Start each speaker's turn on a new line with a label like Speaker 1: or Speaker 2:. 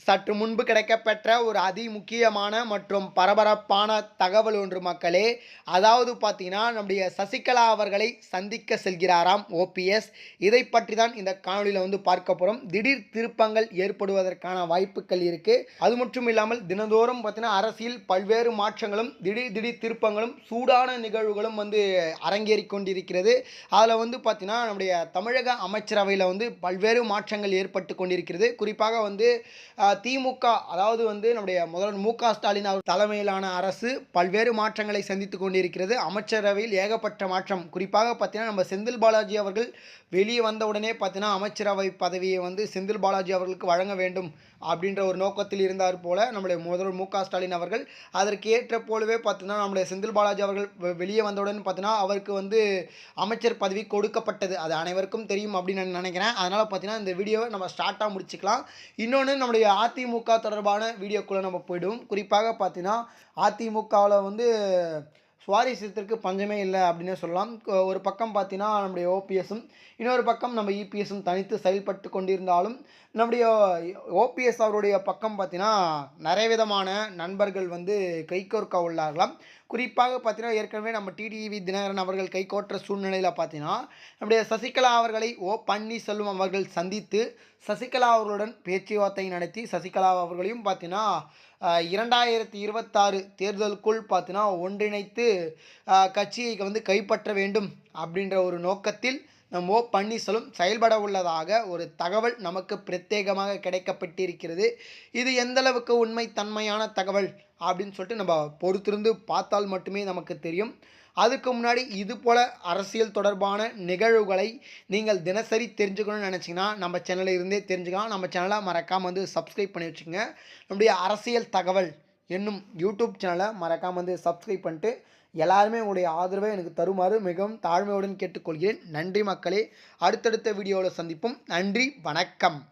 Speaker 1: சற்று முன்பு கிடைக்கப்பெற்ற ஒரு அதிமுக்கியமான மற்றும் பரபரப்பான தகவல் ஒன்று மக்களே. அதாவது பார்த்தீங்கன்னா, நம்முடைய சசிகலா அவர்களை சந்திக்க செல்கிறாராம் ஓபிஎஸ். இதை பற்றி தான் இந்த காணொளியில பார்க்க போறோம். திடீர் திருப்பங்கள் ஏற்படுவதற்கான வாய்ப்புகள் இருக்கு. அது மட்டும் இல்லாமல் தினந்தோறும் பார்த்தீங்கன்னா, அரசியல் பல்வேறு மாற்றங்களும், திடீர் திருப்பங்களும், சூடான நிகழ்வுகளும் அரங்கேறிக் கொண்டிருக்கிறது. அதில் பார்த்தீங்கன்னா, நம்முடைய தமிழக அமைச்சரவையில் பல்வேறு மாற்றங்கள் ஏற்பட்டு கொண்டிருக்கிறது. குறிப்பாக திமுக அதாவது நம்முடைய முதல்வர் மு.க. ஸ்டாலின் அவர் தலைமையிலான அரசு பல்வேறு மாற்றங்களை சந்தித்துக் கொண்டிருக்கிறது. அமைச்சரவையில் ஏகப்பட்ட மாற்றம். குறிப்பாக பார்த்தீங்கன்னா, நம்ம செந்தில் பாலாஜி அவர்கள் வெளியே வந்தவுடனே பார்த்தீங்கன்னா, அமைச்சரவை பதவியை செந்தில் பாலாஜி அவர்களுக்கு வழங்க வேண்டும் அப்படின்ற ஒரு நோக்கத்தில் இருந்தார் போல நம்முடைய முதல்வர் மு.க. ஸ்டாலின் அவர்கள். அதற்கு ஏற்ற போலவே பார்த்தீங்கன்னா, நம்முடைய செந்தில் பாலாஜி அவர்கள் வெளியே வந்தவுடன் பார்த்தீங்கன்னா, அவருக்கு அமைச்சர் பதவி கொடுக்கப்பட்டது. அது அனைவருக்கும் தெரியும் அப்படின்னு நான் நினைக்கிறேன். அதனால் பார்த்தீங்கன்னா, இந்த வீடியோவை நம்ம ஸ்டார்ட்டாக முடிச்சுக்கலாம். இன்னொன்று, நம்முடைய அதிமுக தொடர்பான வீடியோக்குள்ளே நம்ம போய்டுவோம். குறிப்பாக பார்த்தீங்கன்னா, அதிமுகவில் சுவாரஸ்யத்திற்கு பஞ்சமே இல்லை அப்படின்னே சொல்லலாம். ஒரு பக்கம் பார்த்தீங்கன்னா, நம்முடைய ஓபிஎஸும், இன்னொரு பக்கம் நம்ம இபிஎஸும் தனித்து செயல்பட்டு கொண்டிருந்தாலும், நம்முடைய ஓபிஎஸ் அவருடைய பக்கம் பார்த்தீங்கன்னா, நிறைய விதமான நண்பர்கள் கைகோர்க்க உள்ளார்களாம். குறிப்பாக பார்த்தீங்கன்னா, ஏற்கனவே நம்ம டிடிவி தினகரன் அவர்கள் கைகோற்ற சூழ்நிலையில் பார்த்தீங்கன்னா, நம்முடைய சசிகலா அவர்களை பன்னீர்செல்வம் அவர்கள் சந்தித்து சசிகலா அவர்களுடன் பேச்சுவார்த்தை நடத்தி சசிகலா அவர்களையும் பார்த்தீங்கன்னா 2026 தேர்தலுக்குள் பார்த்தீங்கன்னா ஒன்றிணைத்து கட்சியை கைப்பற்ற வேண்டும் அப்படின்ற ஒரு நோக்கத்தில் நம்ம பன்னீர்செல்வம் செயல்பட உள்ளதாக ஒரு தகவல் நமக்கு பிரத்யேகமாக கிடைக்கப்பட்டிருக்கிறது. இது எந்தளவுக்கு உண்மைத்தன்மையான தகவல் அப்படின்னு சொல்லிட்டு நம்ம பொறுத்திருந்து பார்த்தால் மட்டுமே நமக்கு தெரியும். அதுக்கு முன்னாடி இது போல் அரசியல் தொடர்பான நிகழ்வுகளை நீங்கள் தினசரி தெரிஞ்சுக்கணும்னு நினச்சிங்கன்னா நம்ம சேனலில் இருந்தே தெரிஞ்சுக்கலாம். நம்ம சேனலை மறக்காமல் சப்ஸ்கிரைப் பண்ணி வச்சுக்கோங்க. நம்முடைய அரசியல் தகவல் என்னும் யூடியூப் சேனலை மறக்காமல் சப்ஸ்கிரைப் பண்ணிட்டு எல்லாருமே உங்களுடைய ஆதரவை எனக்கு தருமாறு மிகவும் தாழ்மையுடன் கேட்டுக்கொள்கிறேன். நன்றி மக்களே. அடுத்தடுத்த வீடியோவில் சந்திப்போம். நன்றி, வணக்கம்.